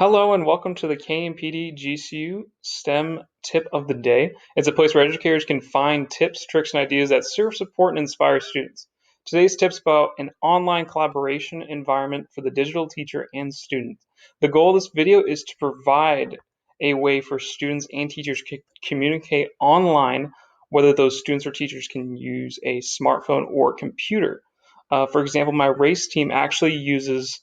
Hello and welcome to the KMPD GCU STEM Tip of the Day. It's a place where educators can find tips, tricks, and ideas that serve, support, and inspire students. Today's tip's about an online collaboration environment for the digital teacher and student. The goal of this video is to provide a way for students and teachers to communicate online, whether those students or teachers can use a smartphone or computer. For example, my race team actually uses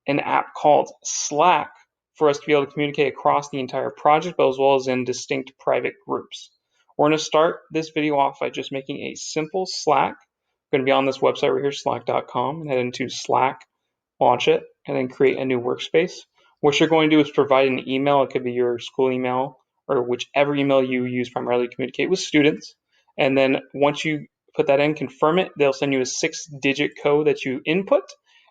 an app called Slack for us to be able to communicate across the entire project, but as well as in distinct private groups. We're going to start this video off by just making a simple Slack. We're going to be on this website right here, slack.com, and head into Slack, launch it, and then create a new workspace. What you're going to do is provide an email. It could be your school email or whichever email you use primarily to communicate with students. And then once you put that in, confirm it, they'll send you a 6-digit code that you input,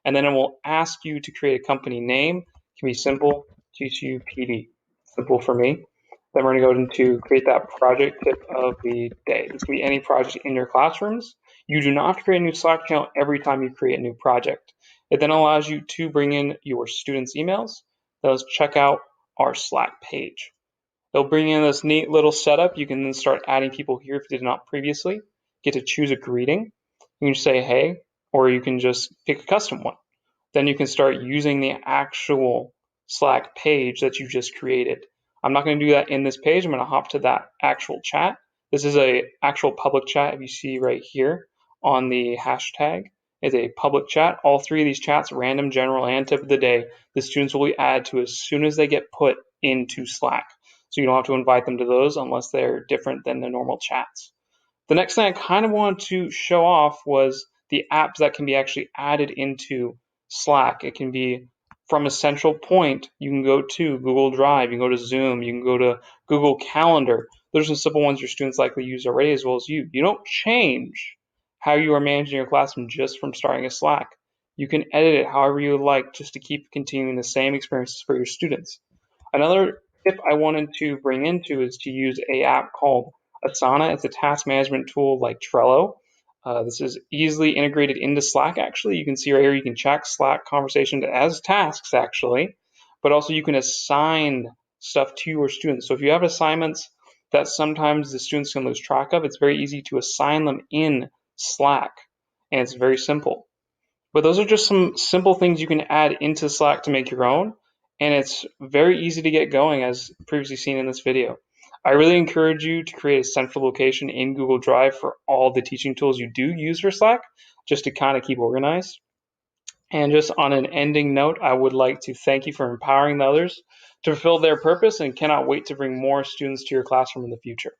and then it will ask you to create a company name. It can be simple, GCU PD, simple for me. Then we're going to go into create that project tip of the day. This can be any project in your classrooms. You do not have to create a new Slack channel every time you create a new project. It then allows you to bring in your students' emails. Let's check out our Slack page. They'll bring in this neat little setup. You can then start adding people here if you did not previously. Get to choose a greeting. You can just say hey, or you can just pick a custom one. Then you can start using the actual Slack page that you just created. I'm not going to do that in this page. I'm going to hop to that actual chat. This is a actual public chat. If you see right here on the hashtag, is a public chat. All three of these chats, random, general, and tip of the day, the students will be added to as soon as they get put into Slack. So you don't have to invite them to those unless they're different than the normal chats. The next thing I kind of wanted to show off was the apps that can be actually added into Slack. It can be from a central point. You can go to Google Drive, you can go to Zoom, you can go to Google Calendar. Those are some simple ones your students likely use already as well as you. You don't change how you are managing your classroom just from starting a Slack. You can edit it however you would like just to keep continuing the same experiences for your students. Another tip I wanted to bring into is to use an app called Asana. It's a task management tool like Trello. This is easily integrated into Slack, actually. You can see right here, you can check Slack conversations as tasks, actually, but also you can assign stuff to your students. So if you have assignments that sometimes the students can lose track of, it's very easy to assign them in Slack, and it's very simple. But those are just some simple things you can add into Slack to make your own, and it's very easy to get going as previously seen in this video. I really encourage you to create a central location in Google Drive for all the teaching tools you do use for Slack, just to kind of keep organized. And just on an ending note, I would like to thank you for empowering the others to fulfill their purpose and cannot wait to bring more students to your classroom in the future.